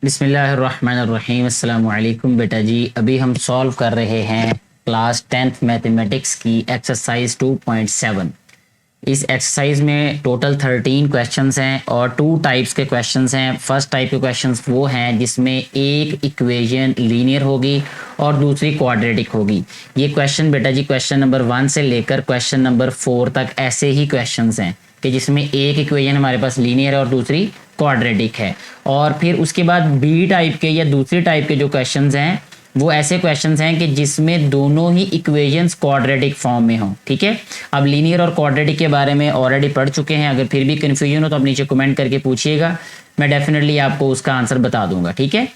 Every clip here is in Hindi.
बिस्मिल्लाहिर्रहमानिर्रहीम। अस्सलाम वालेकुम बेटा जी। अभी हम सॉल्व कर रहे हैं क्लास 10th मैथमेटिक्स की एक्सरसाइज 2.7। इस एक्सरसाइज में टोटल 13 क्वेश्चंस हैं और टू टाइप्स के क्वेश्चंस हैं। फर्स्ट टाइप के क्वेश्चंस वो हैं जिसमें एक इक्वेशन लीनियर होगी और दूसरी क्वाड्रेटिक होगी। ये क्वेश्चन बेटा जी क्वेश्चन नंबर 1 से लेकर क्वेश्चन नंबर 4 तक ऐसे ही क्वेश्चंस हैं कि जिसमें एक इक्वेशन हमारे पास लीनियर है और दूसरी क्वाड्रेटिक है। और फिर उसके बाद बी टाइप के या दूसरी टाइप के जो क्वेश्चंस हैं वो ऐसे क्वेश्चंस हैं कि जिसमें दोनों ही इक्वेशंस क्वाड्रेटिक फॉर्म में हों। ठीक है, अब लीनियर और क्वाड्रेटिक के बारे में ऑलरेडी पढ़ चुके हैं। अगर फिर भी कन्फ्यूजन हो तो आप नीचे कमेंट करके पूछिएगा, मैं डेफिनेटली आपको उसका आंसर बता दूंगा। ठीक है,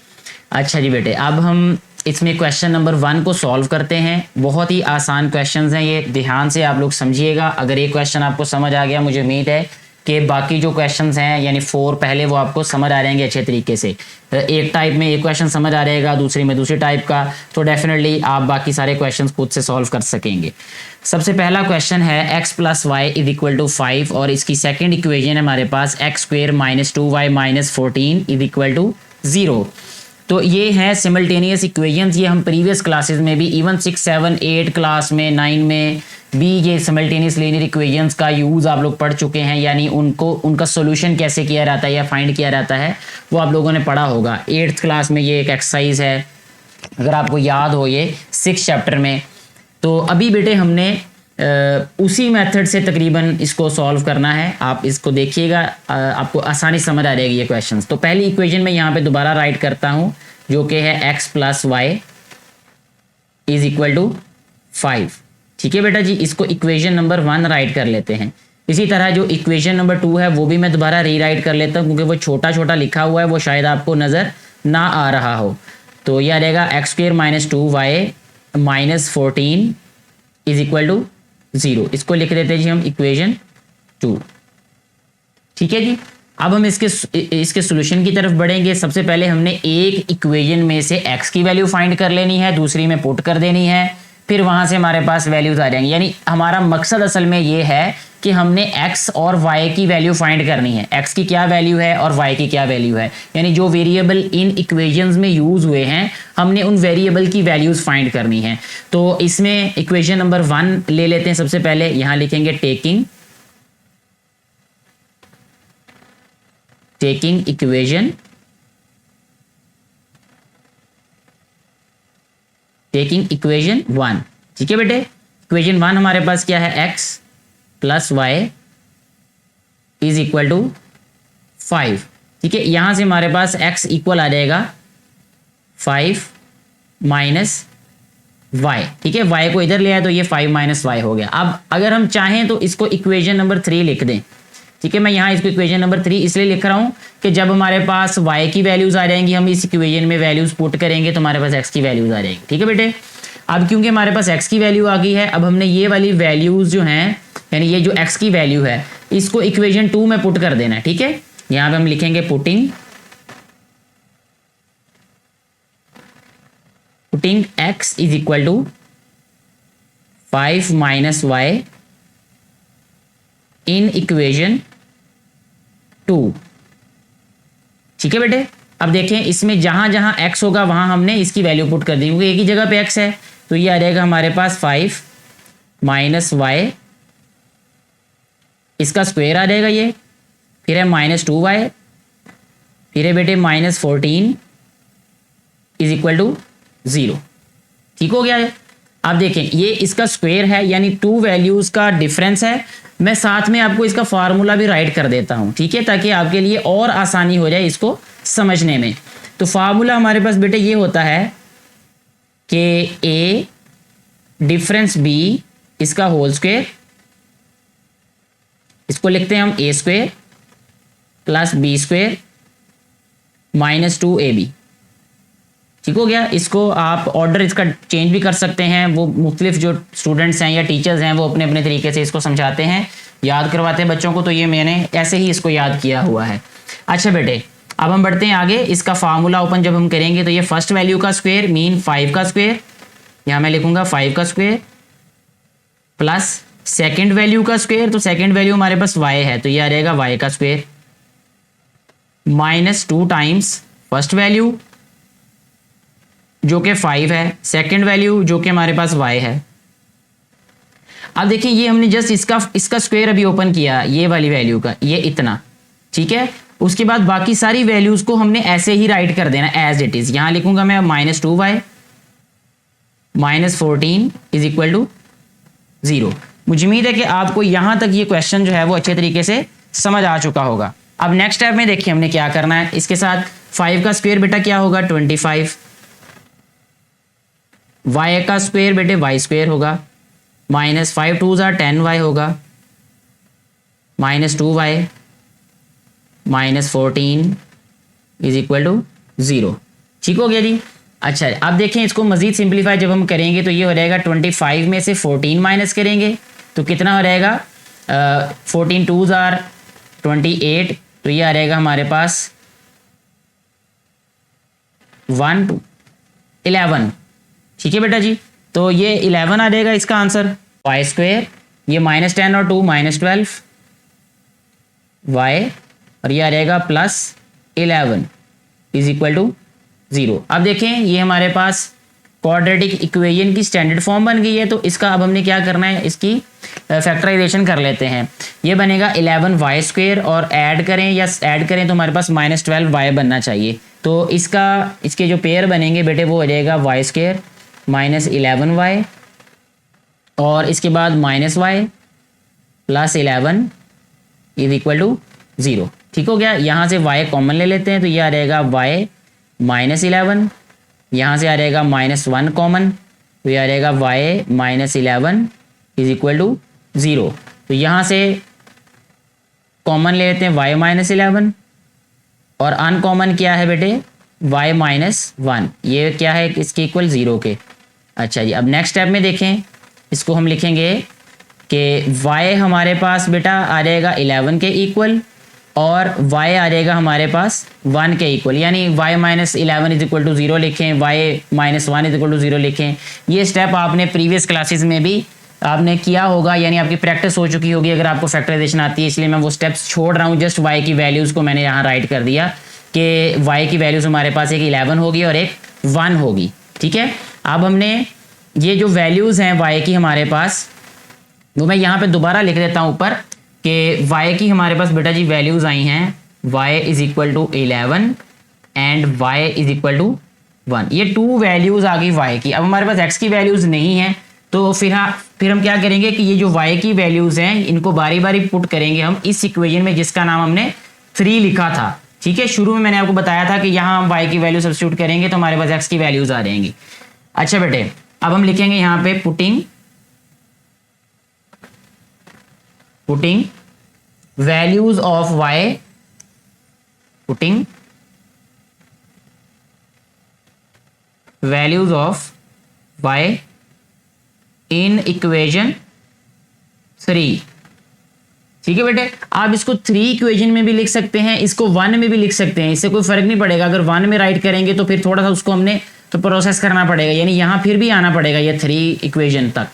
अच्छा जी बेटे, अब हम इसमें क्वेश्चन नंबर 1 को सॉल्व करते हैं। बहुत ही आसान क्वेश्चंस हैं ये, ध्यान से आप लोग समझिएगा। अगर ये क्वेश्चन आपको समझ आ गया, मुझे उम्मीद है कि बाकी जो क्वेश्चंस हैं यानी 4 पहले वो आपको समझ आ जाएंगे अच्छे तरीके से। एक टाइप में एक क्वेश्चन समझ आ रहेगा, दूसरी में दूसरी टाइप का, तो डेफिनेटली आप बाकी सारे क्वेश्चंस खुद से सॉल्व कर सकेंगे। सबसे पहला क्वेश्चन है x + y = 5 और इसकी सेकंड इक्वेशन है हमारे पास x² - 2y - 14 = 0। तो ये हैं सिमल्टेनियस इक्वेशंस। ये हम प्रीवियस क्लासेस में भी इवन 6, 7, 8 क्लास में 9 में भी ये सिमल्टेनियस लीनियर इक्वेशंस का यूज़ आप लोग पढ़ चुके हैं, यानी उनका सोल्यूशन कैसे किया जाता है या फाइंड किया जाता है वो आप लोगों ने पढ़ा होगा। 8th क्लास में ये एक एक्सरसाइज है, अगर आपको याद हो, ये 6th चैप्टर में। तो अभी बेटे हमने उसी मेथड से तकरीबन इसको सॉल्व करना है। आप इसको देखिएगा, आपको आसानी समझ आ जाएगी ये क्वेश्चंस। तो पहली इक्वेशन में यहाँ पे दोबारा राइट करता हूँ जो कि है x + y = 5। ठीक है बेटा जी, इसको इक्वेशन नंबर 1 राइट कर लेते हैं। इसी तरह जो इक्वेशन नंबर 2 है वो भी मैं दोबारा रीराइट कर लेता हूँ क्योंकि वो छोटा छोटा लिखा हुआ है, वो शायद आपको नज़र ना आ रहा हो। तो यह रहेगा x² - 2y - 14 = 0। इसको लिख देते हैं जी हम इक्वेशन 2। ठीक है जी, अब हम इसके सॉल्यूशन की तरफ बढ़ेंगे। सबसे पहले हमने एक इक्वेशन में से x की वैल्यू फाइंड कर लेनी है, दूसरी में पुट कर देनी है, फिर वहां से हमारे पास वैल्यूज आ जाएंगी। यानी हमारा मकसद असल में ये है कि हमने x और y की वैल्यू फाइंड करनी है। x की क्या वैल्यू है और y की क्या वैल्यू है, यानी जो वेरिएबल इन इक्वेशंस में यूज हुए हैं हमने उन वेरिएबल की वैल्यूज फाइंड करनी है। तो इसमें इक्वेशन नंबर 1 ले लेते हैं। सबसे पहले यहां लिखेंगे टेकिंग इक्वेशन टेकिंग इक्वेशन 1। ठीक है बेटे, इक्वेशन 1 हमारे पास क्या है, x + y = 5। ठीक है, यहां से हमारे पास x इक्वल आ जाएगा 5 - y। ठीक है, y को इधर ले आए तो ये 5 - y हो गया। अब अगर हम चाहें तो इसको इक्वेशन नंबर 3 लिख दें। ठीक है, मैं यहाँ इसको इक्वेशन नंबर 3 इसलिए लिख रहा हूँ कि जब हमारे पास y की वैल्यूज आ जाएंगी हम इस इक्वेशन में वैल्यूज पुट करेंगे तो हमारे पास x की वैल्यूज आ जाएंगी। ठीक है बेटे, अब क्योंकि हमारे पास x की वैल्यू आ गई है, अब हमने ये वाली वैल्यूज जो हैं यानी ये जो x की वैल्यू है इसको इक्वेशन 2 में पुट कर देना है। ठीक है, यहाँ पे हम लिखेंगे putting x = 5 - y in equation 2। ठीक है बेटे, अब देखें इसमें जहां जहां x होगा वहां हमने इसकी वैल्यू पुट कर दी क्योंकि एक ही जगह पे x है। तो ये आ जाएगा हमारे पास 5 - y, इसका स्क्वायर आ जाएगा ये, फिर है -2y, फिर है बेटे -14 = 0। ठीक हो गया है। अब देखें ये इसका स्क्वायर है यानी 2 वैल्यूज का डिफरेंस है। मैं साथ में आपको इसका फार्मूला भी राइट कर देता हूं, ठीक है, ताकि आपके लिए और आसानी हो जाए इसको समझने में। तो फार्मूला हमारे पास बेटे ये होता है कि a डिफरेंस b इसका होल स्क्वायर, इसको लिखते हैं हम a² + b² - 2ab। ठीक हो गया। इसको आप ऑर्डर इसका चेंज भी कर सकते हैं, वो मुख्तलिफ जो स्टूडेंट्स हैं या टीचर्स हैं वो अपने अपने तरीके से इसको समझाते हैं, याद करवाते हैं बच्चों को। तो ये मैंने ऐसे ही इसको याद किया हुआ है। अच्छा बेटे, अब हम बढ़ते हैं आगे। इसका फार्मूला ओपन जब हम करेंगे तो ये फर्स्ट वैल्यू का स्क्वायर मीन 5 का स्क्वायर, यहाँ मैं लिखूंगा 5 का स्क्वायर प्लस सेकेंड वैल्यू का स्क्वायर, तो सेकेंड वैल्यू हमारे पास y है तो ये आ जाएगा y का स्क्वायर -2 टाइम्स फर्स्ट वैल्यू जो कि 5 है, सेकंड वैल्यू जो कि हमारे पास y है। अब देखिए ये हमने जस्ट इसका स्क्वायर अभी ओपन किया, ये वाली वैल्यू का, ये इतना, ठीक है। उसके बाद बाकी सारी वैल्यूज को हमने ऐसे ही राइट कर देना एज इट इज। यहां लिखूंगा मैं -2y -14 इज इक्वल टू 0। मुझे उम्मीद है कि आपको यहां तक ये क्वेश्चन जो है वो अच्छे तरीके से समझ आ चुका होगा। अब नेक्स्ट स्टेप में देखिए हमने क्या करना है। इसके साथ 5 का स्क्वायर बेटा क्या होगा 25, y का स्क्वायर बेटे y स्क्वायर होगा, -5 2 10y होगा, -2y -14 इज इक्वल टू 0। ठीक हो गया जी। अच्छा अब देखें इसको मजीद सिंप्लीफाई जब हम करेंगे तो ये हो जाएगा 25 में से 14 माइनस करेंगे तो कितना हो रहेगा 14 2 28, तो ये आ रहेगा हमारे पास 1 2 11। ठीक है बेटा जी, तो ये 11 आ जाएगा इसका आंसर। y स्क्वायर ये -10 और 2 -12 y और ये आ जाएगा +11 इज इक्वल टू 0। अब देखें ये हमारे पास क्वाड्रेटिक इक्वेशन की स्टैंडर्ड फॉर्म बन गई है, तो इसका अब हमने क्या करना है, इसकी फैक्टराइजेशन कर लेते हैं। ये बनेगा 11y स्क्वायर और ऐड करें तो हमारे पास -12y बनना चाहिए। तो इसके जो पेयर बनेंगे बेटे वो हो जाएगा y स्क्वायर -11y और इसके बाद -y +11 इज इक्वल टू 0। ठीक हो गया। यहाँ से y कॉमन ले लेते हैं तो ये आ जाएगा y -11, यहाँ से आ जाएगा -1 कॉमन तो ये आ जाएगा y -11 इज इक्वल टू 0। तो यहाँ से कॉमन ले लेते हैं y -11 और अनकॉमन क्या है बेटे y -1, ये क्या है इसके इक्वल 0 के। अच्छा जी, अब नेक्स्ट स्टेप में देखें, इसको हम लिखेंगे कि y हमारे पास बेटा आ जाएगा 11 के इक्वल और y आ जाएगा हमारे पास 1 के इक्वल, यानी y -11 इज इक्वल टू 0 लिखें, y -1 इज इक्वल टू 0 लिखें। ये स्टेप आपने प्रीवियस क्लासेस में भी आपने किया होगा, यानी आपकी प्रैक्टिस हो चुकी होगी अगर आपको फैक्टराइजेशन आती है, इसलिए मैं वो स्टेप्स छोड़ रहा हूँ। जस्ट y की वैल्यूज़ को मैंने यहाँ राइट कर दिया कि y की वैल्यूज़ हमारे पास एक 11 होगी और एक 1 होगी। ठीक है, अब हमने ये जो वैल्यूज़ हैं y की हमारे पास, वो मैं यहाँ पे दोबारा लिख देता हूँ ऊपर कि y की हमारे पास बेटा जी वैल्यूज़ आई हैं y is equal to 11 and y is equal to 1। ये 2 वैल्यूज़ आ गई y की। अब हमारे पास x की वैल्यूज़ नहीं है तो फिर हम क्या करेंगे कि ये जो y की वैल्यूज़ हैं इनको बारी बारी पुट करेंगे हम इस इक्वेशन में जिसका नाम हमने 3 लिखा था। ठीक है, शुरू में मैंने आपको बताया था कि यहाँ हम y की वैल्यू सब्स्टिट्यूट करेंगे तो हमारे पास x की वैल्यूज़ आ जाएंगी। अच्छा बेटे, अब हम लिखेंगे यहाँ पे putting values of y, putting values of y in equation 3। ठीक है बेटे, आप इसको 3 इक्वेशन में भी लिख सकते हैं, इसको 1 में भी लिख सकते हैं, इससे कोई फर्क नहीं पड़ेगा। अगर 1 में राइट करेंगे तो फिर थोड़ा सा उसको हमने तो प्रोसेस करना पड़ेगा, यानी यहाँ फिर भी आना पड़ेगा ये 3 इक्वेशन तक।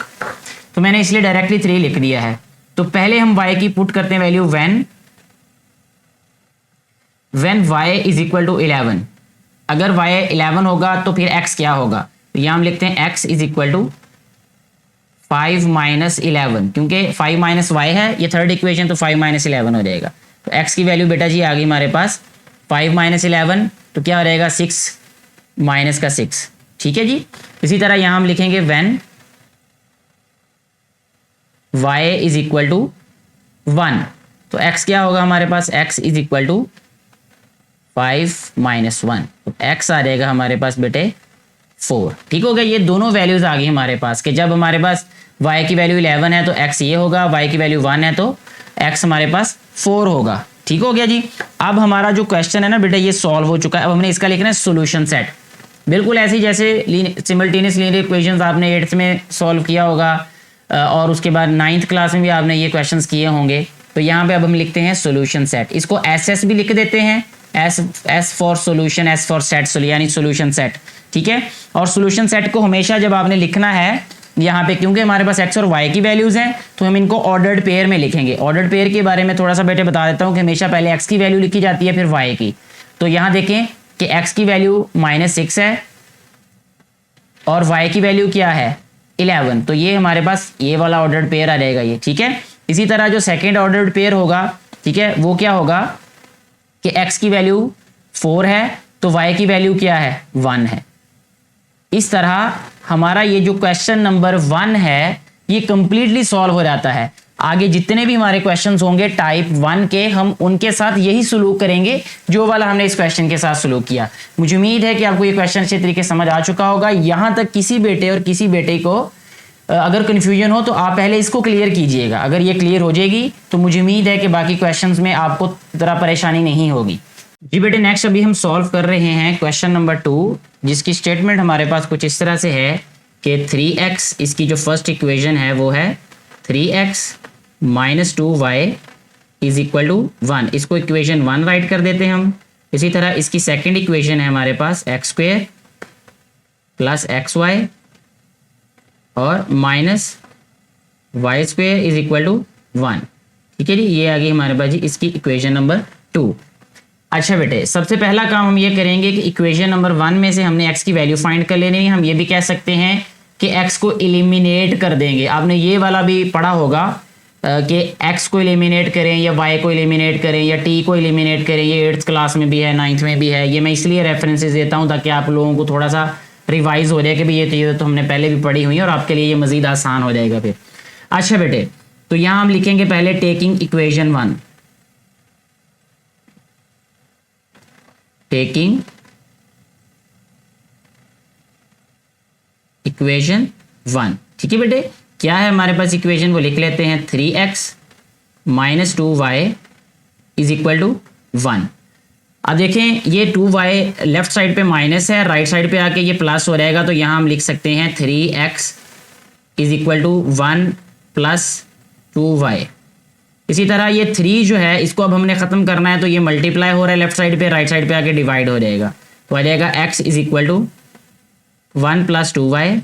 तो मैंने इसलिए डायरेक्टली 3 लिख दिया है। तो पहले हम y की पुट करते हैं value when y is equal to 11। अगर y 11 होगा तो फिर x क्या होगा, तो यहाँ हम लिखते हैं x इज इक्वल टू 5 - 11, क्योंकि 5 माइनस y है ये थर्ड इक्वेशन, तो 5 - 11 हो जाएगा। तो x की वैल्यू बेटा जी आ गई हमारे पास 5 - 11, तो क्या हो जाएगा 6 माइनस का 6। ठीक है जी, इसी तरह यहाँ हम लिखेंगे when y is equal to 1, तो x क्या होगा हमारे पास, x इज इक्वल टू 5 - 1, तो x आ जाएगा हमारे पास बेटे 4। ठीक हो गया, ये दोनों वैल्यूज आ गई हमारे पास कि जब हमारे पास y की वैल्यू 11 है तो x ये होगा, y की वैल्यू 1 है तो x हमारे पास 4 होगा। ठीक हो गया जी। अब हमारा जो क्वेश्चन है ना बेटा ये सॉल्व हो चुका है। अब हमने इसका लिखना है सोल्यूशन सेट, बिल्कुल ऐसे ही जैसे सिमल्टेनियस लीनियर इक्वेशंस आपने 8th में सॉल्व किया होगा और उसके बाद 9th क्लास में भी आपने ये क्वेश्चंस किए होंगे। तो यहाँ पे अब हम लिखते हैं सोल्यूशन सेट, इसको एस भी लिख देते हैं, S for solution, S for set, यानी सोल्यूशन सेट। ठीक है, और सोल्यूशन सेट को हमेशा जब आपने लिखना है यहाँ पे, क्योंकि हमारे पास x और y की वैल्यूज हैं तो हम इनको ऑर्डर्ड पेयर में लिखेंगे। ऑर्डर्ड पेयर के बारे में थोड़ा सा बेटे बता देता हूँ कि हमेशा पहले x की वैल्यू लिखी जाती है फिर y की। तो यहाँ देखें कि x की वैल्यू -6 है और y की वैल्यू क्या है 11, तो ये हमारे पास ये वाला ऑर्डर्ड पेयर आ जाएगा ये, ठीक है। इसी तरह जो सेकेंड ऑर्डर्ड पेयर होगा, ठीक है, वो क्या होगा कि x की वैल्यू 4 है तो y की वैल्यू क्या है 1 है। इस तरह हमारा ये जो क्वेश्चन नंबर 1 है ये कंप्लीटली सॉल्व हो जाता है। आगे जितने भी हमारे क्वेश्चंस होंगे टाइप 1 के, हम उनके साथ यही सलूक करेंगे जो वाला हमने इस क्वेश्चन के साथ सलूक किया। मुझे उम्मीद है कि आपको ये क्वेश्चन अच्छे तरीके से समझ आ चुका होगा। यहां तक किसी बेटे और किसी बेटे को अगर कन्फ्यूजन हो तो आप पहले इसको क्लियर कीजिएगा। अगर ये क्लियर हो जाएगी तो मुझे उम्मीद है कि बाकी क्वेश्चंस में आपको तरह परेशानी नहीं होगी। जी बेटे, नेक्स्ट अभी हम सॉल्व कर रहे हैं क्वेश्चन नंबर 2, जिसकी स्टेटमेंट हमारे पास कुछ इस तरह से है कि 3x, इसकी जो फर्स्ट इक्वेशन है वो है 3x - 2y is equal to 1। इसको इक्वेशन 1 राइट कर देते हैं हम। इसी तरह इसकी सेकंड इक्वेशन है हमारे पास x² प्लस xy और -y² इज इक्वल टू 1। ठीक है जी, ये आ गई हमारे पास जी इसकी इक्वेशन नंबर 2। अच्छा बेटे, सबसे पहला काम हम ये करेंगे कि इक्वेशन नंबर 1 में से हमने x की वैल्यू फाइंड कर लेनी है। हम ये भी कह सकते हैं कि x को एलिमिनेट कर देंगे। आपने ये वाला भी पढ़ा होगा कि x को एलिमिनेट करें या y को एलिमिनेट करें या t को एलिमिनेट करें। ये 8th क्लास में भी है, 9th में भी है। ये मैं इसलिए रेफरेंसेस देता हूँ ताकि आप लोगों को थोड़ा सा रिवाइज हो जाए कि भाई ये चीज़ें तो हमने पहले भी पढ़ी हुई है और आपके लिए ये मज़ीद आसान हो जाएगा फिर। अच्छा बेटे, तो यहाँ हम लिखेंगे पहले टेकिंग इक्वेशन 1, टेकिंग इक्वेशन 1। ठीक है बेटे, क्या है हमारे पास इक्वेशन, वो लिख लेते हैं 3x - 2y is equal to 1। अब देखें ये 2y लेफ्ट साइड पे माइनस है, राइट साइड पे आके ये प्लस हो जाएगा, तो यहाँ हम लिख सकते हैं 3x is equal to 1 plus 2y। इसी तरह ये 3 जो है इसको अब हमने ख़त्म करना है, तो ये मल्टीप्लाई हो रहा है लेफ्ट साइड पे, राइट साइड पे आके डिवाइड हो जाएगा, तो आ जाएगा x is equal to 1 plus 2y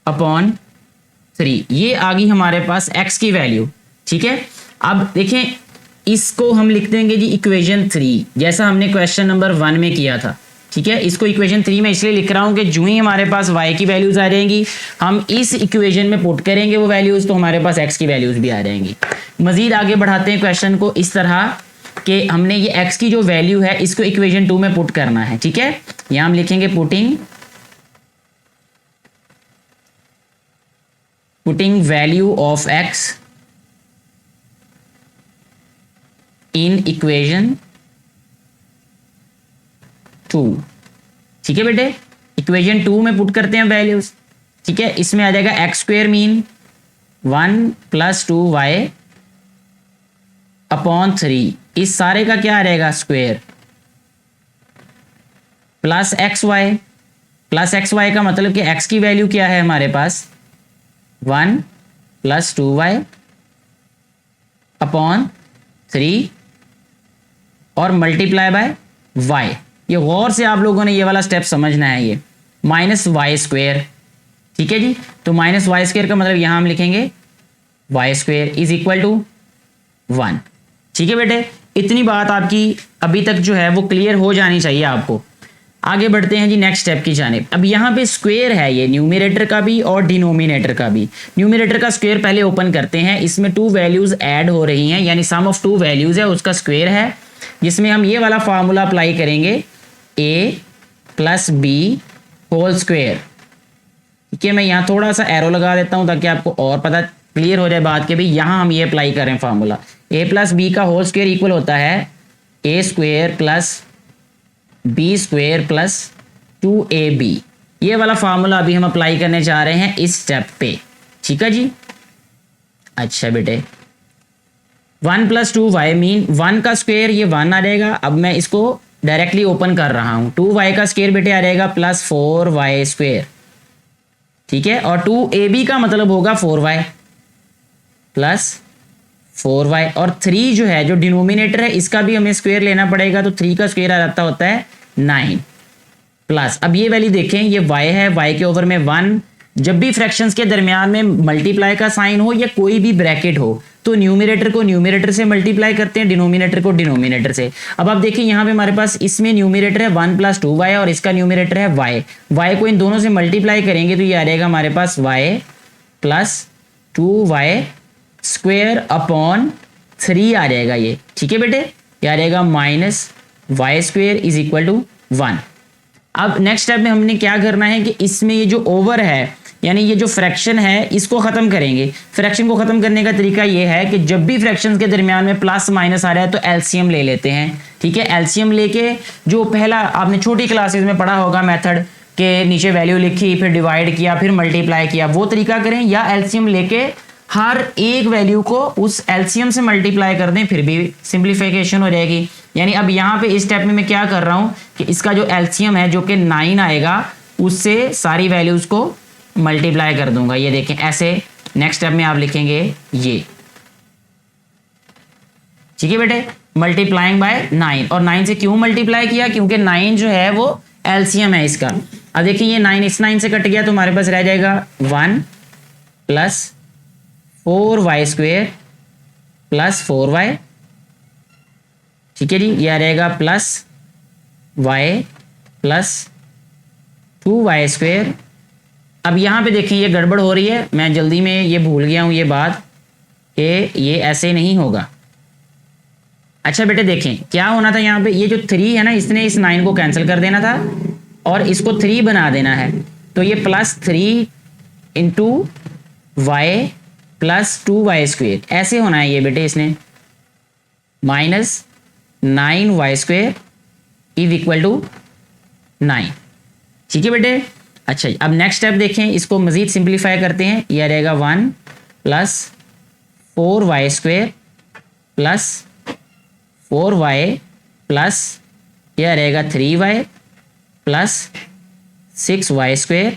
upon 3। ये आ गई हमारे पास x की वैल्यू। ठीक है, अब देखें इसको हम लिख देंगे जी इक्वेशन 3, जैसा हमने क्वेश्चन नंबर 1 में किया था। ठीक है, इसको इक्वेशन 3 में इसलिए लिख रहा हूँ कि जो ही हमारे पास y की वैल्यूज़ आ जाएंगी हम इस इक्वेशन में पुट करेंगे वो वैल्यूज़, तो हमारे पास x की वैल्यूज़ भी आ जाएंगी। मज़ीद आगे बढ़ाते हैं क्वेश्चन को इस तरह कि हमने ये x की जो वैल्यू है इसको इक्वेशन 2 में पुट करना है। ठीक है, यहाँ हम लिखेंगे putting value of x in equation 2। ठीक है बेटे, इक्वेशन 2 में पुट करते हैं वैल्यूज। ठीक है, इसमें आ जाएगा x² mean 1 plus 2y upon 3। इस सारे का क्या आ जाएगा स्क्वेयर, प्लस xy का मतलब कि x की वैल्यू क्या है हमारे पास 1 प्लस 2y अपॉन 3 और मल्टीप्लाई बाय y। ये गौर से आप लोगों ने ये वाला स्टेप समझना है, ये -y²। ठीक है जी, तो -y² का मतलब यहां हम लिखेंगे y² इज इक्वल टू 1। ठीक है बेटे, इतनी बात आपकी अभी तक जो है वो क्लियर हो जानी चाहिए आपको। आगे बढ़ते हैं जी नेक्स्ट स्टेप की जानिब। अब यहाँ पे स्क्वायर है ये न्यूमरेटर का भी और डिनोमिनेटर का भी। न्यूमरेटर का स्क्वायर पहले ओपन करते हैं, इसमें 2 वैल्यूज ऐड हो रही हैं, यानी सम ऑफ 2 वैल्यूज है उसका स्क्वायर है, जिसमें हम ये वाला फार्मूला अप्लाई करेंगे a plus B whole square. ठीक है, मैं यहाँ थोड़ा सा एरो लगा देता हूँ ताकि आपको और पता क्लियर हो जाए बात के भी यहाँ हम ये अप्लाई कर रहे हैं फार्मूला। a प्लस बी का होल स्क्वायर इक्वल होता है a² plus b² plus 2ab। ये वाला फार्मूला अभी हम अप्लाई करने जा रहे हैं इस स्टेप पे। ठीक है जी, अच्छा बेटे 1 प्लस 2y मीन 1 का स्क्वायर ये 1 आ जाएगा। अब मैं इसको डायरेक्टली ओपन कर रहा हूं, 2y का स्क्वायर बेटे आ जाएगा प्लस 4y²। ठीक है, और 2ab का मतलब होगा 4y प्लस 4y और 3 जो है जो डिनोमिनेटर है इसका भी हमें स्क्वायर लेना पड़ेगा, तो 3 का स्क्वायर आ जाता होता है 9 प्लस। अब ये वैल्यू देखें, ये y है, y के ओवर में 1 जब भी फ्रैक्शंस के दरमियान में मल्टीप्लाई का साइन हो या कोई भी ब्रैकेट हो तो न्यूमरेटर को न्यूमरेटर से मल्टीप्लाई करते हैं, डिनोमिनेटर को डिनोमिनेटर से। अब आप देखिए यहाँ पे हमारे पास इसमें न्यूमरेटर है 1 + 2y और इसका न्यूमरेटर है y। y को इन दोनों से मल्टीप्लाई करेंगे तो ये आ जाएगा हमारे पास y + 2y² अपॉन 3 आ जाएगा ये। ठीक है बेटे, ये आ जाएगा -y² = 1। अब नेक्स्ट स्टेप में हमने क्या करना है कि इसमें ये जो ओवर है यानी ये जो फ्रैक्शन है इसको खत्म करेंगे। फ्रैक्शन को खत्म करने का तरीका ये है कि जब भी फ्रैक्शंस के दरमियान में प्लस माइनस आ रहा है तो एलसीएम ले लेते हैं। ठीक है, एलसीएम लेके जो पहला आपने छोटी क्लासेस में पढ़ा होगा मेथड के नीचे वैल्यू लिखी फिर डिवाइड किया फिर मल्टीप्लाई किया, वो तरीका करें, या एलसीएम लेके हर एक वैल्यू को उस एलसीएम से मल्टीप्लाई कर दें, फिर भी सिंप्लीफिकेशन हो जाएगी। यानी अब यहाँ पे इस स्टेप में मैं क्या कर रहा हूँ कि इसका जो एलसीएम है जो कि 9 आएगा उससे सारी वैल्यूज को मल्टीप्लाई कर दूंगा। ये देखें ऐसे नेक्स्ट स्टेप में आप लिखेंगे ये। ठीक है बेटे, मल्टीप्लाइंग बाय 9, और 9 से क्यों मल्टीप्लाई किया, क्योंकि 9 जो है वो एलसीएम है इसका। अब देखिए ये 9 इस 9 से कट गया तो हमारे पास रह जाएगा 1 + 4y² + 4y। ठीक है जी, ये आ रहेगा +y + 2y²। अब यहाँ पे देखिए ये गड़बड़ हो रही है, मैं जल्दी में ये भूल गया हूँ ये बात कि ये ऐसे नहीं होगा। अच्छा बेटे देखें क्या होना था, यहाँ पे ये जो 3 है ना इसने इस 9 को कैंसिल कर देना था और इसको 3 बना देना है, तो ये +3 × y + 2y² ऐसे होना है ये बेटे, इसने -9y² = 9। ठीक है बेटे। अच्छा अब नेक्स्ट स्टेप देखें, इसको मजीद सिंप्लीफाई करते हैं। यह रहेगा 1 + 4y² + 4y प्लस यह रहेगा 3y + 6y²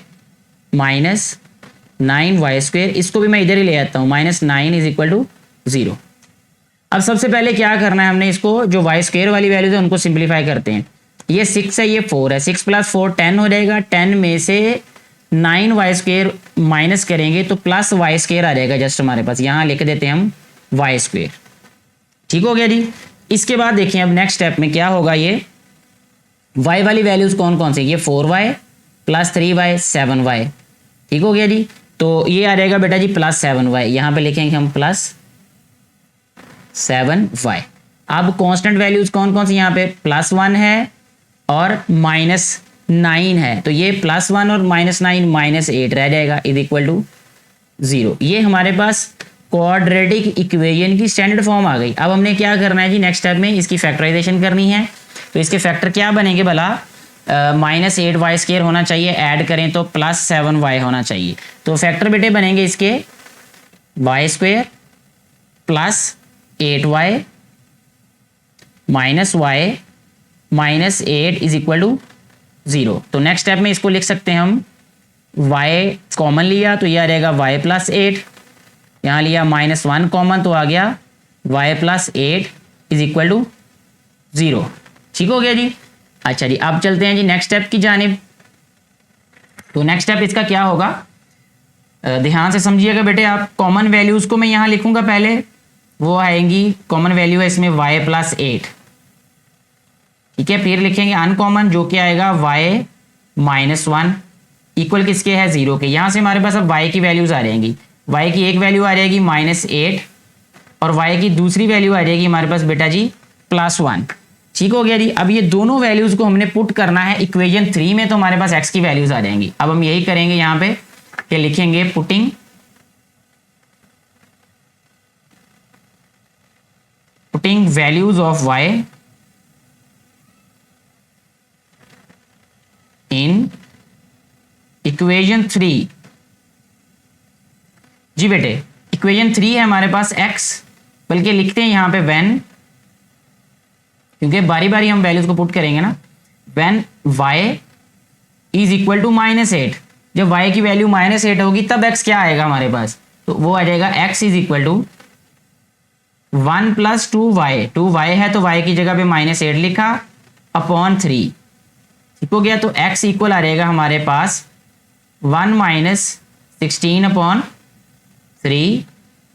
- 9y²। इसको भी मैं इधर ही ले आता हूँ, -9 = 0। अब सबसे पहले क्या करना है, हमने इसको जो y² वाली वैल्यूज है उनको सिंप्लीफाई करते हैं। ये 6 है, ये 4 है, 6 + 4 10 हो जाएगा। 10 में से 9y² माइनस करेंगे तो +y² आ जाएगा जस्ट हमारे पास, यहाँ लिख देते हैं हम y²। ठीक हो गया जी। इसके बाद देखिए अब नेक्स्ट स्टेप में क्या होगा, ये y वाली वैल्यूज कौन कौन सी, ये 4y + 3y 7y। ठीक हो गया जी। तो ये आ जाएगा बेटा जी +7y, यहाँ पे लिखेंगे हम +7y। अब कांस्टेंट वैल्यूज कौन कौन सी, यहाँ पे +1 है और -9 है, तो ये +1 और -9 -8 रह जाएगा = 0। ये हमारे पास क्वाड्रेटिक इक्वेशन की स्टैंडर्ड फॉर्म आ गई। अब हमने क्या करना है जी, नेक्स्ट स्टेप में इसकी फैक्टराइजेशन करनी है। तो इसके फैक्टर क्या बनेंगे भला, -8y² होना चाहिए, ऐड करें तो +7y होना चाहिए। तो फैक्टर बेटे बनेंगे इसके y² + 8y -y -8 = 0। तो नेक्स्ट स्टेप में इसको लिख सकते हैं हम, y कॉमन लिया तो यह आ जाएगा y + 8, यहाँ लिया -1 कॉमन तो आ गया y + 8 = 0। ठीक हो गया जी। अच्छा जी, अब चलते हैं जी नेक्स्ट स्टेप की जानिब। तो नेक्स्ट स्टेप इसका क्या होगा, ध्यान से समझिएगा बेटे आप। कॉमन वैल्यूज को मैं यहाँ लिखूंगा, पहले वो आएंगी, कॉमन वैल्यू है इसमें y + 8। ठीक है, फिर लिखेंगे अनकॉमन जो कि आएगा y -1 इक्वल किसके है, 0 के। यहाँ से हमारे पास अब y की वैल्यूज आ जाएंगी। y की एक वैल्यू आ जाएगी -8 और y की दूसरी वैल्यू आ जाएगी हमारे पास बेटा जी +1। ठीक हो गया जी। अब ये दोनों वैल्यूज को हमने पुट करना है इक्वेशन 3 में, तो हमारे पास x की वैल्यूज आ जाएंगी। अब हम यही करेंगे, यहाँ पे कि लिखेंगे putting values of y in equation 3। जी बेटे इक्वेशन 3 है हमारे पास x, बल्कि लिखते हैं यहाँ पे व्हेन, क्योंकि बारी बारी हम वैल्यूज को पुट करेंगे ना, व्हेन y = -8। जब y की वैल्यू -8 होगी तब x क्या आएगा हमारे पास, तो वो आ जाएगा x = 1 + 2y। 2y है तो y की जगह पे -8 लिखा अपॉन 3। ठीक हो गया। तो x इक्वल आ जाएगा हमारे पास 1 - 16/3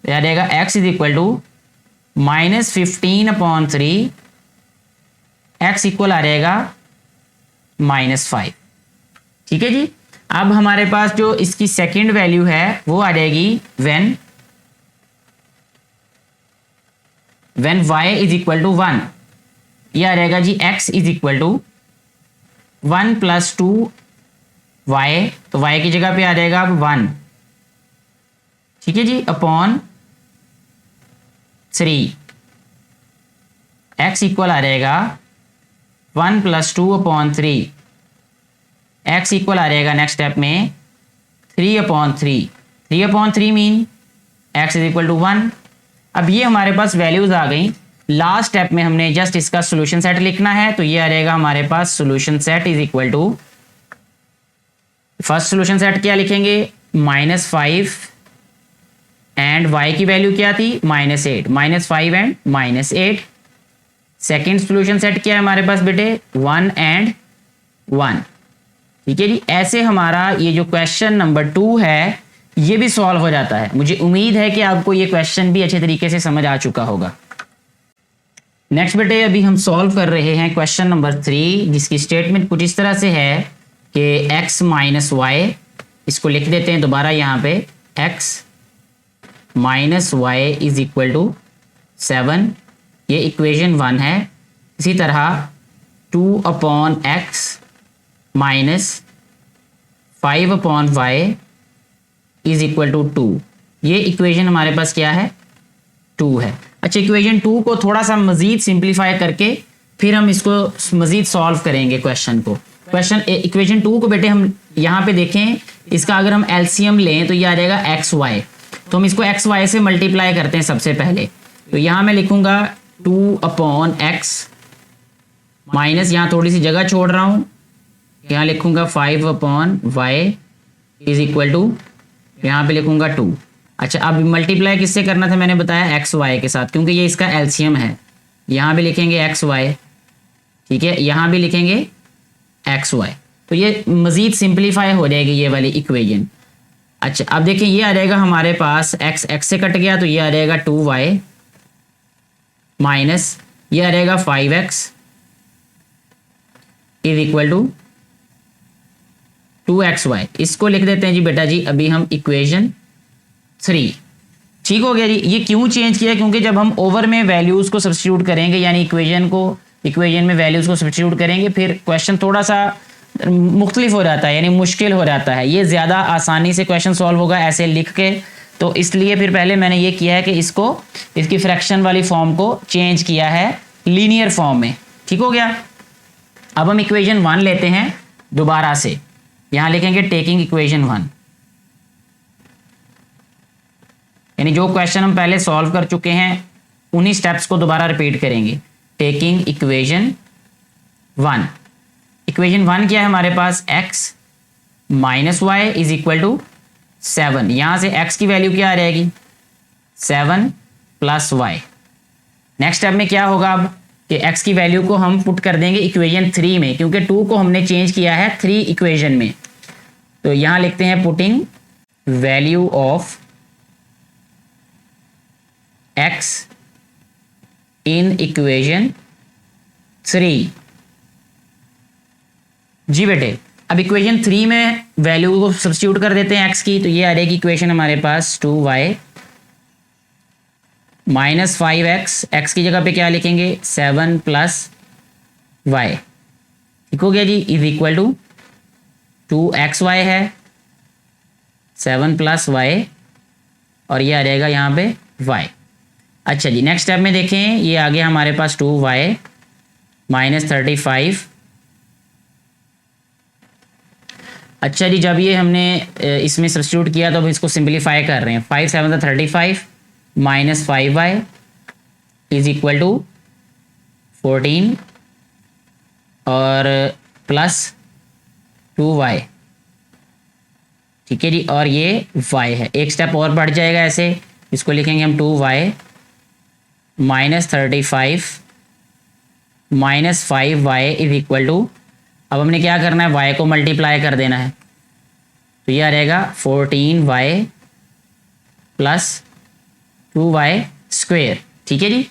आ जाएगा x is equal to -15/3, x equal आ जाएगा -5। ठीक है जी। अब हमारे पास जो इसकी सेकंड वैल्यू है वो आ जाएगी when y is equal to 1, ये आ जाएगा जी x is equal to 1 + 2y, तो y की जगह पे आ जाएगा अब 1, ठीक है जी, अपॉन 3, x इक्वल आ जाएगा 1 + 2/3, x इक्वल आ जाएगा नेक्स्ट स्टेप में 3/3, 3/3 mean x is equal to 1। अब ये हमारे पास वैल्यूज आ गई। लास्ट स्टेप में हमने जस्ट इसका सोल्यूशन सेट लिखना है, तो ये आ जाएगा हमारे पास solution set is equal to, first solution set क्या लिखेंगे, -5 एंड y की वैल्यू क्या थी, -8, -5 एंड -8। सेकेंड सोल्यूशन सेट क्या है हमारे पास बेटे, 1 एंड 1। ठीक है जी। ऐसे हमारा ये जो क्वेश्चन नंबर 2 है ये भी सॉल्व हो जाता है। मुझे उम्मीद है कि आपको ये क्वेश्चन भी अच्छे तरीके से समझ आ चुका होगा। नेक्स्ट बेटे अभी हम सॉल्व कर रहे हैं क्वेश्चन नंबर 3, जिसकी स्टेटमेंट कुछ इस तरह से है कि x - y, इसको लिख देते हैं दोबारा यहाँ पे, x - y is equal to 7, ये इक्वेशन 1 है। इसी तरह 2/x - 5/y is equal to 2, ये इक्वेशन हमारे पास क्या है, 2 है। अच्छा, इक्वेशन 2 को थोड़ा सा मजीद सिंप्लीफाई करके फिर हम इसको मजीद सॉल्व करेंगे क्वेश्चन को। इक्वेशन 2 को बेटे हम यहाँ पे देखें, इसका अगर हम एलसीएम लें तो ये आ जाएगा xy, तो हम इसको xy से मल्टीप्लाई करते हैं सबसे पहले। तो यहाँ मैं लिखूंगा 2/x माइनस, यहाँ थोड़ी सी जगह छोड़ रहा हूँ, यहाँ लिखूंगा 5/y इज इक्वल टू, यहाँ पे लिखूंगा 2। अच्छा, अब मल्टीप्लाई किससे करना था, मैंने बताया xy के साथ, क्योंकि ये इसका एलसीएम है। यहाँ भी लिखेंगे xy, ठीक है, यहाँ भी लिखेंगे xy, तो ये मज़ीद सिंप्लीफाई हो जाएगी ये वाली इक्वेशन। अच्छा, अब देखिए ये आ जाएगा हमारे पास x से कट गया, तो ये आ जाएगा 2y माइनस ये आ जाएगा 5x is equal to 2xy। इसको लिख देते हैं जी बेटा जी अभी हम इक्वेशन 3। ठीक हो गया जी। ये क्यों चेंज किया, क्योंकि जब हम ओवर में वैल्यूज़ को सब्स्टिट्यूट करेंगे, यानी इक्वेशन में वैल्यूज़ को सब्स्टिट्यूट करेंगे, फिर क्वेश्चन थोड़ा सा मुख्तलिफ हो जाता है, यानी मुश्किल हो जाता है। ये ज़्यादा आसानी से क्वेश्चन सॉल्व होगा ऐसे लिख के, तो इसलिए फिर पहले मैंने ये किया है कि इसकी फ्रैक्शन वाली फॉर्म को चेंज किया है लीनियर फॉर्म में। ठीक हो गया। अब हम इक्वेशन 1 लेते हैं दोबारा से, यहाँ लिखेंगे टेकिंग इक्वेशन 1, यानी जो क्वेश्चन हम पहले सॉल्व कर चुके हैं उन्हीं स्टेप्स को दोबारा रिपीट करेंगे। टेकिंग इक्वेशन 1, इक्वेशन 1 क्या है हमारे पास, x - y is equal to 7, यहाँ से x की वैल्यू क्या आ जाएगी, 7 + y। नेक्स्ट स्टेप में क्या होगा अब कि x की वैल्यू को हम पुट कर देंगे इक्वेशन 3 में, क्योंकि 2 को हमने चेंज किया है 3 इक्वेशन में। तो यहाँ लिखते हैं putting value of x in equation 3। जी बेटे, अब इक्वेशन 3 में वैल्यू को सब्स्टिट्यूट कर देते हैं x की, तो ये आ जाएगी इक्वेशन हमारे पास 2y - 5x, x की जगह पे क्या लिखेंगे 7 + y। ठीक हो गया जी, इज इक्वल टू 2xy है, 7 + y, और ये आ जाएगा यहाँ पे y। अच्छा जी, नेक्स्ट स्टेप में देखें, ये आ गया हमारे पास 2y - 35। अच्छा जी, जब ये हमने इसमें सब्स्टिट्यूट किया तो अब इसको सिंप्लीफाई कर रहे हैं। 5 × 7 = 35 - 5y इज इक्वल टू 14 और प्लस 2y। ठीक है जी, और ये y है, एक स्टेप और बढ़ जाएगा ऐसे, इसको लिखेंगे हम 2y - 35 - 5y is equal to, अब हमने क्या करना है, y को मल्टीप्लाई कर देना है, तो ये आ रहेगा 14y प्लस 2y स्क्वेयर। ठीक है जी।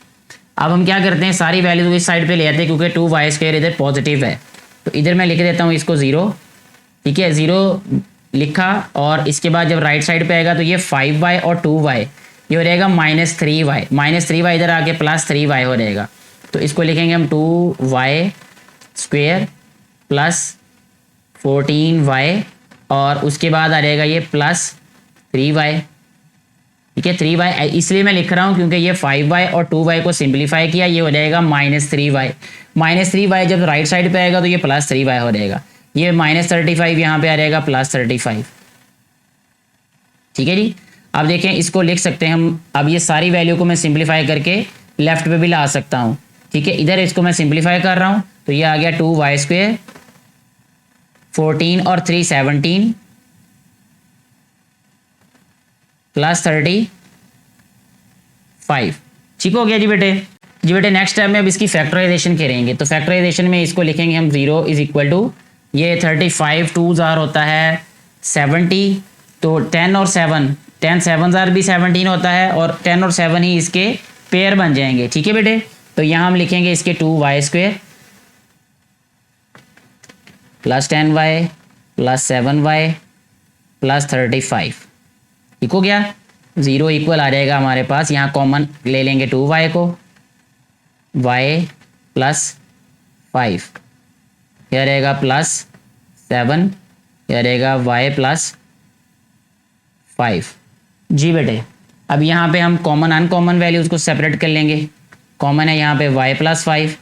अब हम क्या करते हैं, सारी वैल्यूज इस साइड पे ले आते हैं क्योंकि 2y स्क्वेयर इधर पॉजिटिव है। तो इधर मैं लिख देता हूँ इसको 0। ठीक है, 0 लिखा और इसके बाद जब राइट साइड पे आएगा तो ये 5y और 2y ये हो रहेगा -3y। -3y इधर आके +3y हो रहेगा। तो इसको लिखेंगे हम 2y स्क्वेयर प्लस 14y और उसके बाद आ रहेगा ये +3y। ठीक है, 3y इसलिए मैं लिख रहा हूँ क्योंकि ये 5y और 2y को सिंप्लीफाई किया, ये हो जाएगा -3y। -3y जब राइट साइड पे आएगा तो ये +3y हो रहेगा। ये -35 यहाँ पे आ रहेगा +35। ठीक है जी। अब देखें, इसको लिख सकते हैं हम। अब ये सारी वैल्यू को मैं सिंप्लीफाई करके लेफ्ट पे भी ला सकता हूँ। ठीक है, इधर इसको मैं सिंप्लीफाई कर रहा हूँ तो ये आ गया 2y स्क्वेयर, 14 और 3 17 +35। ठीक हो गया जी बेटे। जी बेटे, नेक्स्ट टाइम में अब इसकी फैक्टराइजेशन करेंगे। तो फैक्टराइजेशन में इसको लिखेंगे हम 0 इज इक्वल टू ये 35 2 जार होता है 70, तो 10 और 7 10 7 जार भी 17 होता है और 10 और 7 ही इसके पेयर बन जाएंगे। ठीक है बेटे, तो यहाँ हम लिखेंगे इसके 2y square plus 10y plus 7y plus 35। ठीक हो गया। 0 इक्वल आ जाएगा हमारे पास, यहाँ कॉमन ले लेंगे 2y को, y प्लस 5 यह रहेगा +7, यह रहेगा y प्लस 5। जी बेटे, अब यहाँ पे हम कॉमन अनकॉमन वैल्यूज़ को सेपरेट कर लेंगे। कॉमन है यहाँ पे y प्लस 5,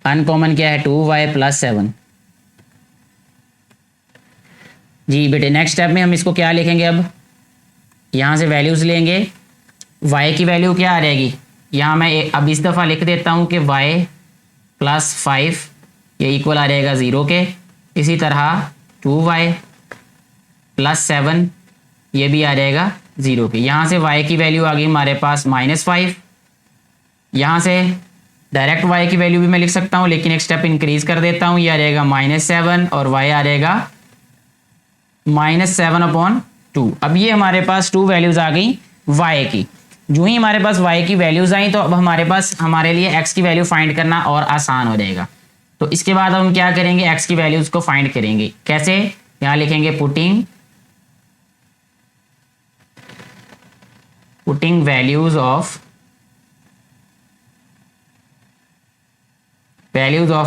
अनकॉमन क्या है 2y प्लस 7। जी बेटे, नेक्स्ट स्टेप में हम इसको क्या लिखेंगे, अब यहाँ से वैल्यूज़ लेंगे। y की वैल्यू क्या आ जाएगी, यहाँ मैं अब इस दफ़ा लिख देता हूँ कि y प्लस 5 ये इक्वल आ जाएगा 0 के। इसी तरह 2y प्लस 7 ये भी आ जाएगा 0 के। यहाँ से y की वैल्यू आ गई हमारे पास -5। यहाँ से डायरेक्ट y की वैल्यू भी मैं लिख सकता हूँ, लेकिन एक स्टेप इंक्रीज कर देता हूँ। ये आ जाएगा -7 और y आ जाएगा -7/2। अब ये हमारे पास 2 वैल्यूज़ आ गई y की। जो ही हमारे पास y की वैल्यूज़ आई तो अब हमारे पास हमारे लिए x की वैल्यू फाइंड करना और आसान हो जाएगा। तो इसके बाद हम क्या करेंगे, x की वैल्यूज़ को फाइंड करेंगे। कैसे, यहाँ लिखेंगे putting values of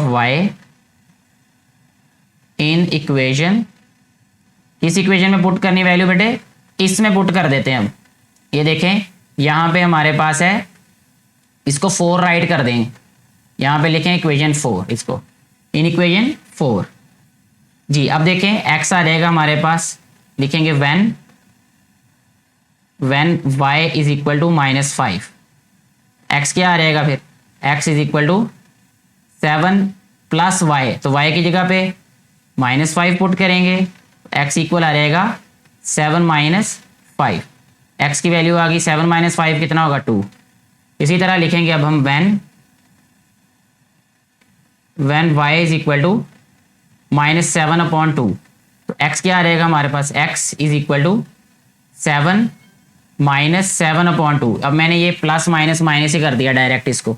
y in equation. किस इक्वेशन में पुट करनी वैल्यू बेटे, इसमें पुट कर देते हैं हम। ये देखें, यहाँ पे हमारे पास है, इसको 4 राइट कर देंगे। यहाँ पे लिखें इक्वेशन 4, इसको इन इक्वेशन 4। जी, अब देखें x आ जाएगा हमारे पास, लिखेंगे when y is equal to -5। x क्या आ जाएगा फिर, x is equal to 7 plus y, तो y की जगह पे -5 पुट करेंगे। x इक्वल आ जाएगा 7 - 5। x की वैल्यू आ गई 7 - 5 कितना होगा 2। इसी तरह लिखेंगे अब हम when y is equal to -7/2। तो x क्या आ जाएगा हमारे पास, x इज इक्वल टू 7 - 7/2। अब मैंने ये प्लस माइनस माइनस ही कर दिया डायरेक्ट इसको।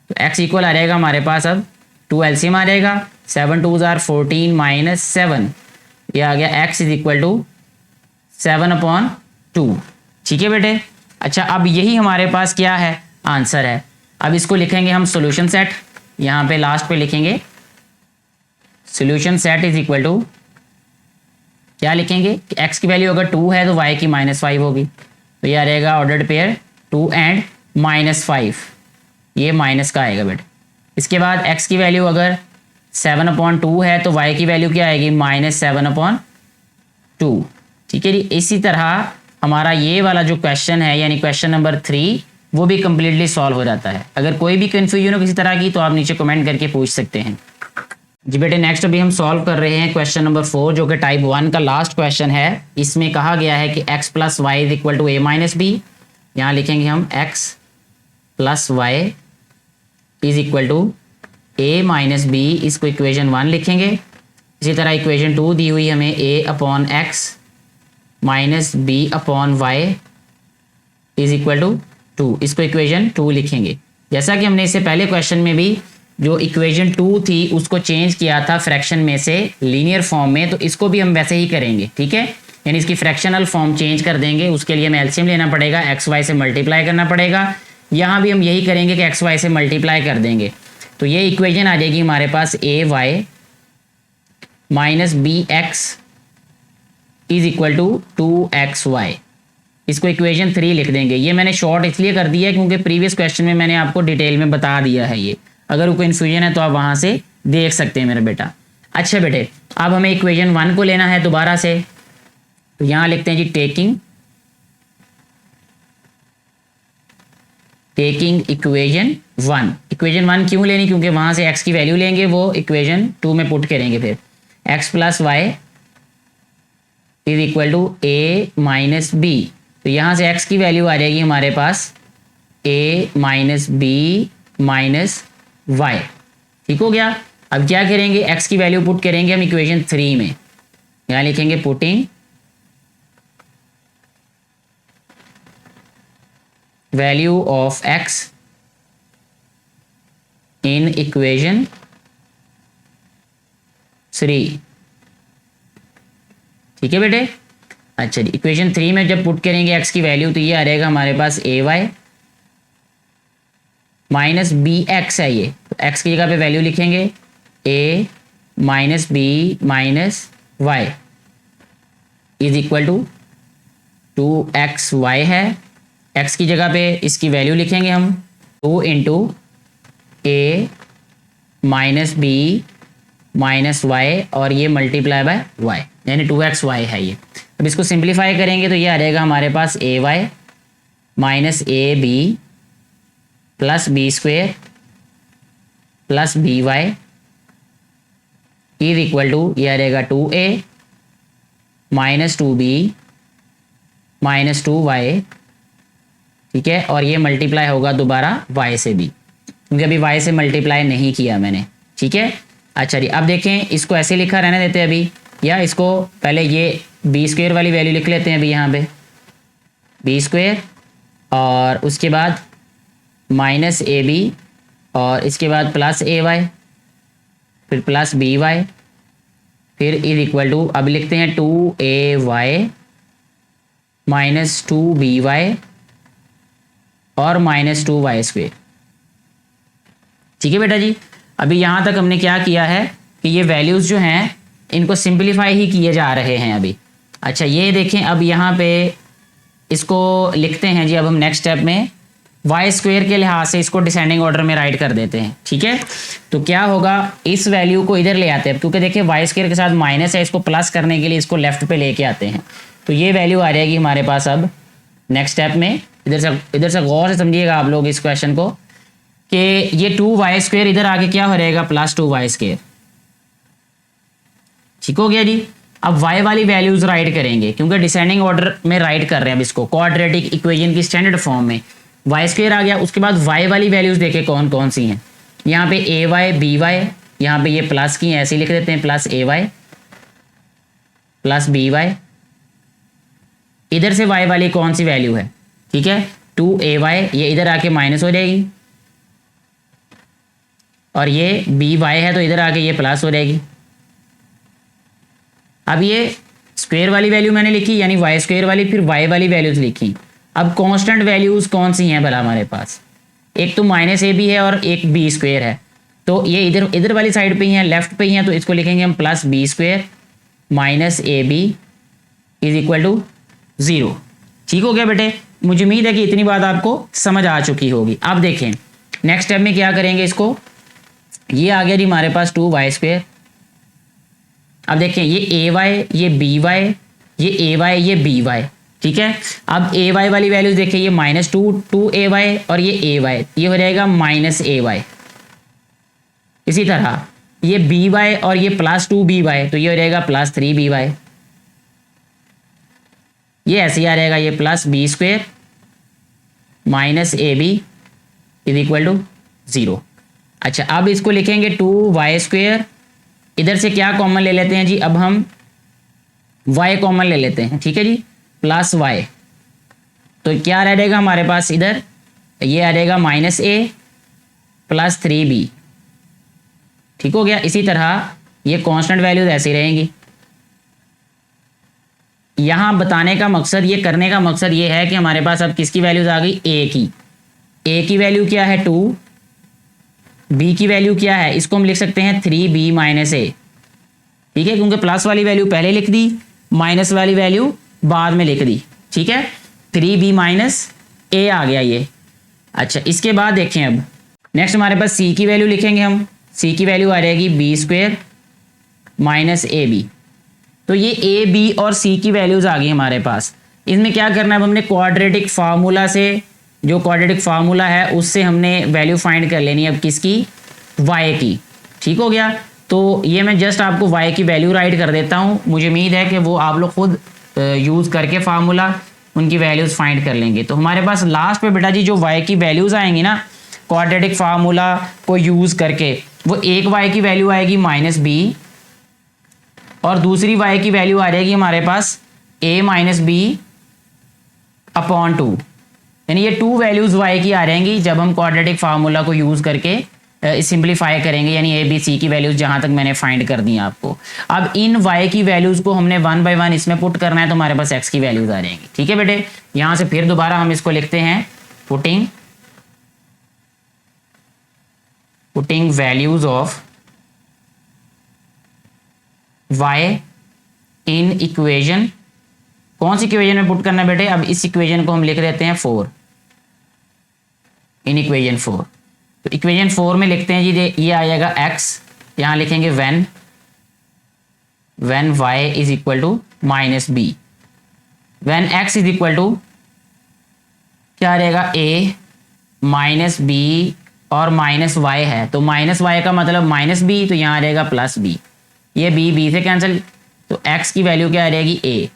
तो x इक्वल आ जाएगा हमारे पास, अब 2 एलसीएम आ जाएगा, 7 2 जार 14 - 7 ये आ गया x इज इक्वल टू 7/2। ठीक है बेटे। अच्छा, अब यही हमारे पास क्या है, आंसर है। अब इसको लिखेंगे हम सोल्यूशन सेट। यहाँ पे लास्ट पे लिखेंगे solution set is equal to, क्या लिखेंगे, x की वैल्यू अगर 2 है तो y की -5 होगी। तो ये आ जाएगा ऑर्डर्ड पेयर 2 एंड -5, ये माइनस का आएगा बेटे। इसके बाद x की वैल्यू अगर 7/2 है तो y की वैल्यू क्या आएगी, -7/2। ठीक है जी। इसी तरह हमारा ये वाला जो क्वेश्चन है, यानी क्वेश्चन नंबर 3, वो भी कम्प्लीटली सॉल्व हो जाता है। अगर कोई भी कन्फ्यूजन हो किसी तरह की तो आप नीचे कमेंट करके पूछ सकते हैं। जी बेटे, नेक्स्ट अभी हम सॉल्व कर रहे हैं क्वेश्चन नंबर 4, जो कि टाइप 1 का लास्ट क्वेश्चन है। इसमें कहा गया है कि x plus Y is equal to a minus B. यहाँ लिखेंगे हम x plus Y is equal to a minus B, इसको इक्वेशन 1 लिखेंगे। इसी तरह इक्वेशन 2 दी हुई हमें a upon X minus B upon Y is equal to 2, इसको इक्वेशन 2 लिखेंगे। जैसा कि हमने इससे पहले क्वेश्चन में भी जो इक्वेशन 2 थी उसको चेंज किया था फ्रैक्शन में से लीनियर फॉर्म में, तो इसको भी हम वैसे ही करेंगे, ठीक है। यानी इसकी फ्रैक्शनल फॉर्म चेंज कर देंगे, उसके लिए हमें एलसीएम लेना पड़ेगा, एक्स वाई से मल्टीप्लाई करना पड़ेगा। यहाँ भी हम यही करेंगे कि एक्स वाई से मल्टीप्लाई कर देंगे, तो ये इक्वेशन आ जाएगी हमारे पास A Y minus B X is equal to 2xy। इसको इक्वेशन 3 लिख देंगे। ये मैंने शॉर्ट इसलिए कर दिया है क्योंकि प्रीवियस क्वेश्चन में मैंने आपको डिटेल में बता दिया है ये। अगर कोई कन्फ्यूजन है तो आप वहाँ से देख सकते हैं मेरा बेटा। अच्छा बेटे, अब हमें इक्वेशन 1 को लेना है दोबारा से, तो यहाँ लिखते हैं जी टेकिंग इक्वेशन 1। इक्वेशन 1 क्यों लेनी, क्योंकि वहाँ से x की वैल्यू लेंगे, वो इक्वेशन 2 में पुट करेंगे। फिर x plus Y is equal to A minus B, तो यहाँ से x की वैल्यू आ जाएगी हमारे पास a minus B minus Y. ठीक हो गया। अब क्या करेंगे, x की वैल्यू पुट करेंगे हम इक्वेशन 3 में। यहाँ लिखेंगे putting value of x in equation 3। ठीक है बेटे। अच्छा जी, इक्वेशन 3 में जब पुट करेंगे x की वैल्यू, तो ये आ जाएगा हमारे पास A Y minus B x है ये, तो x की जगह पे वैल्यू लिखेंगे a minus B minus Y is equal to 2xy है। x की जगह पे इसकी वैल्यू लिखेंगे हम 2 इंटू ए माइनस बी माइनस वाई और ये मल्टीप्लाई बाय वाई, यानी 2xy है ये। अब इसको सिंप्लीफाई करेंगे तो ये आ जाएगा हमारे पास A Y minus A B plus B square plus B Y is equal to, ये आ जाएगा 2a minus 2b minus 2y। ठीक है, और ये मल्टीप्लाई होगा दोबारा y से भी, क्योंकि अभी y से मल्टीप्लाई नहीं किया मैंने। ठीक है। अच्छा जी, अब देखें, इसको ऐसे लिखा रहने देते हैं अभी, या इसको पहले ये बी स्क्वेयर वाली वैल्यू लिख लेते हैं अभी यहाँ पे, बी स्क्वेयर और उसके बाद माइनस ए बी और इसके बाद प्लस ए वाई फिर प्लस बी वाई फिर इज इक्वल टू, अब लिखते हैं 2ay माइनस 2by और माइनस 2y स्क्वेयर। ठीक है बेटा जी। अभी यहाँ तक हमने क्या किया है कि ये वैल्यूज़ जो हैं इनको सिंपलीफाई ही किए जा रहे हैं अभी। अच्छा ये देखें, अब यहाँ पे इसको लिखते हैं जी, अब हम नेक्स्ट स्टेप में वाई स्क्वेयर के लिहाज से इसको डिसेंडिंग ऑर्डर में राइट कर देते हैं। ठीक है, तो क्या होगा, इस वैल्यू को इधर ले आते हैं, क्योंकि देखिए वाई स्क्वेयर के साथ माइनस है, इसको प्लस करने के लिए इसको लेफ्ट पे लेके आते हैं, तो ये वैल्यू आ जाएगी हमारे पास अब नेक्स्ट स्टेप में। इधर से गौर से समझिएगा आप लोग इस क्वेश्चन को, कि ये 2y स्क्वेयर इधर आके क्या हो रहेगा, प्लस 2y स्क्वेयर। ठीक हो गया जी। अब y वाली वैल्यूज राइट करेंगे, क्योंकि डिसेंडिंग ऑर्डर में राइट कर रहे हैं अब इसको, क्वाड्रेटिक इक्वेशन की स्टैंडर्ड फॉर्म में। y स्क्वेयर आ गया, उसके बाद y वाली वैल्यूज देखें कौन कौन सी हैं। यहाँ पे ए वाई बी वाई, यहाँ पे ये प्लस की ऐसे ही लिख देते हैं, प्लस ए वाई प्लस बी वाई। इधर से y वाली कौन सी वैल्यू है, ठीक है 2ay, ये इधर आके माइनस हो जाएगी, और ये by है तो इधर आके ये प्लस हो जाएगी। अब ये स्क्वायर वाली वैल्यू मैंने लिखी, यानी y स्क्वायर वाली, फिर y वाली वैल्यूज लिखी। अब कांस्टेंट वैल्यूज कौन सी हैं भला हमारे पास, एक तो माइनस ए बी है और एक बी स्क्वायर है, तो ये इधर वाली साइड पे ही हैं, लेफ्ट पे ही हैं, तो इसको लिखेंगे हम plus B square minus A B is equal to 0। ठीक हो गया बेटे, मुझे उम्मीद है कि इतनी बात आपको समझ आ चुकी होगी। अब देखें नेक्स्ट स्टेप में क्या करेंगे, इसको ये आ गया जी हमारे पास 2y स्क्वायर। अब देखें ये ए वाई, ये बी वाई, ये ए वाई, ये बी वाई। ठीक है, अब ए वाई वाली वैल्यूज देखिए, ये माइनस 2a y और ये ए वाई, ये हो जाएगा माइनस ए वाई। इसी तरह ये बी वाई और ये प्लस 2b y, तो ये हो जाएगा प्लस 3b y। ये ऐसे ही आ जाएगा, ये plus B square minus A B is equal to 0। अच्छा अब इसको लिखेंगे 2y स्क्वेयर इधर से क्या कॉमन ले लेते हैं जी, अब हम y कॉमन ले लेते हैं, ठीक है जी, प्लस y। तो क्या रहेगा हमारे पास इधर, ये आ जाएगा -a प्लस 3b, ठीक हो गया। इसी तरह ये कांस्टेंट वैल्यूज ऐसी रहेंगी। यहां बताने का मकसद, ये करने का मकसद ये है कि हमारे पास अब किसकी वैल्यूज आ गई, a की वैल्यू क्या है 2, b की वैल्यू क्या है, इसको हम लिख सकते हैं 3b माइनस a, ठीक है, क्योंकि प्लस वाली वैल्यू पहले लिख दी, माइनस वाली वैल्यू बाद में लिख दी, ठीक है। 3b माइनस a आ गया ये। अच्छा, इसके बाद देखें अब नेक्स्ट हमारे पास c की वैल्यू लिखेंगे हम। c की वैल्यू आ जाएगी b² माइनस ab। तो ये a b और c की वैल्यूज आ गई हमारे पास। इसमें क्या करना है, अब हमने क्वाड्रेटिक फार्मूला से, जो क्वाड्रेटिक फार्मूला है उससे हमने वैल्यू फाइंड कर लेनी है अब किसकी, y की, ठीक हो गया। तो ये मैं जस्ट आपको y की वैल्यू राइट कर देता हूँ, मुझे उम्मीद है कि वो आप लोग खुद यूज़ करके फार्मूला उनकी वैल्यूज़ फाइंड कर लेंगे। तो हमारे पास लास्ट पे बेटा जी जो y की वैल्यूज़ आएंगी ना, क्वाड्रेटिक फार्मूला को यूज़ करके, वो एक y की वैल्यू आएगी -b और दूसरी y की वैल्यू आ जाएगी हमारे पास a माइनस b अपॉन 2, यानी ये 2 वैल्यूज़ y की आ जाएंगी जब हम क्वाड्रेटिक फार्मूला को यूज़ करके सिंप्लीफाई करेंगे, यानी a b c की वैल्यूज़ जहाँ तक मैंने फाइंड कर दी हैं आपको। अब इन y की वैल्यूज़ को हमने 1 बाय 1 इसमें पुट करना है, तो हमारे पास x की वैल्यूज़ आ जाएंगी, ठीक है बेटे। यहाँ से फिर दोबारा हम इसको लिखते हैं, putting values of y in equation. कौन सी इक्वेशन में पुट करना है बेटे, अब इस इक्वेशन को हम लिख देते हैं 4, इन इक्वेशन 4। तो इक्वेशन 4 में लिखते हैं जी, ये आ जाएगा x, यहाँ लिखेंगे when y is equal to -b, when x is equal to क्या आ जाएगा, a माइनस b और -y है, तो -y का मतलब -b, तो यहाँ आ जाएगा +b, ये b से कैंसिल, तो x की वैल्यू क्या आ जाएगी, a,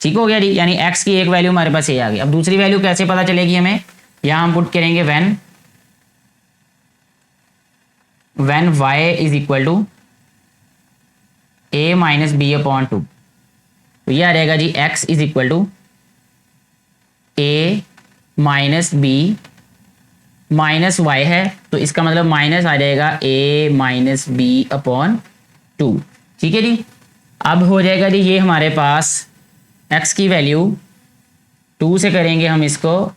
ठीक हो गया जी। यानी x की एक वैल्यू हमारे पास a आ गई। अब दूसरी वैल्यू कैसे पता चलेगी हमें, यहाँ हम पुट करेंगे when y is equal to a minus b upon 2, तो ये आ जाएगा जी x is equal to a minus b minus y है, तो इसका मतलब माइनस आ जाएगा a माइनस b अपॉन 2, ठीक है जी। अब हो जाएगा जी ये हमारे पास x की वैल्यू 2 से करेंगे हम इसको,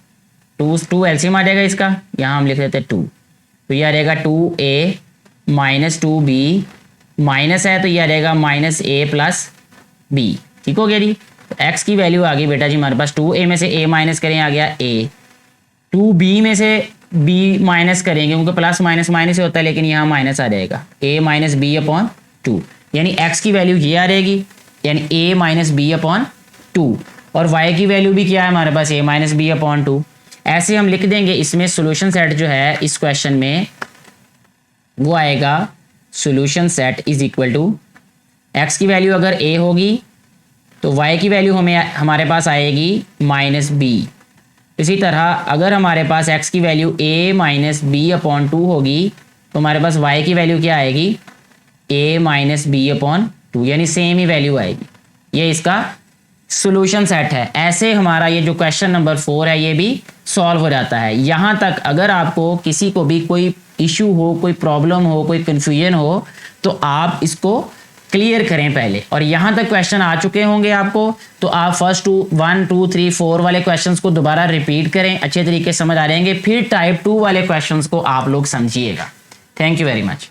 2 एलसीएम आ जाएगा इसका, यहाँ हम लिख देते हैं 2, तो ये आ जाएगा 2a माइनस 2b, माइनस है तो ये आ जाएगा -a प्लस b, ठीक हो गया जी। तो x की वैल्यू आ गई बेटा जी हमारे पास, 2a में से a माइनस करें आ गया a, 2b में से b माइनस करेंगे क्योंकि प्लस माइनस माइनस ही होता है, लेकिन यहाँ माइनस आ जाएगा a माइनस b अपॉन 2, यानी x की वैल्यू ये आ जाएगी, यानी a माइनस b अपॉन 2, और y की वैल्यू भी क्या है हमारे पास, a माइनस b अपॉन 2। ऐसे हम लिख देंगे। इसमें सोल्यूशन सेट जो है इस क्वेश्चन में वो आएगा, solution set is equal to, x की वैल्यू अगर a होगी तो y की वैल्यू हमारे पास आएगी -b। इसी तरह अगर हमारे पास x की value a minus b upon 2 होगी तो हमारे पास y की वैल्यू क्या आएगी, a माइनस b अपॉन 2, यानी सेम ही वैल्यू आएगी। ये इसका सॉल्यूशन सेट है। ऐसे हमारा ये जो क्वेश्चन नंबर 4 है ये भी सॉल्व हो जाता है। यहाँ तक अगर आपको किसी को भी कोई इशू हो, कोई प्रॉब्लम हो, कोई कन्फ्यूजन हो, तो आप इसको क्लियर करें पहले। और यहाँ तक क्वेश्चन आ चुके होंगे आपको, तो आप फर्स्ट 1 2 3 4 वाले क्वेश्चंस को दोबारा रिपीट करें, अच्छे तरीके से समझ आ जाएंगे, फिर टाइप 2 वाले क्वेश्चंस को आप लोग समझिएगा। Thank you very much.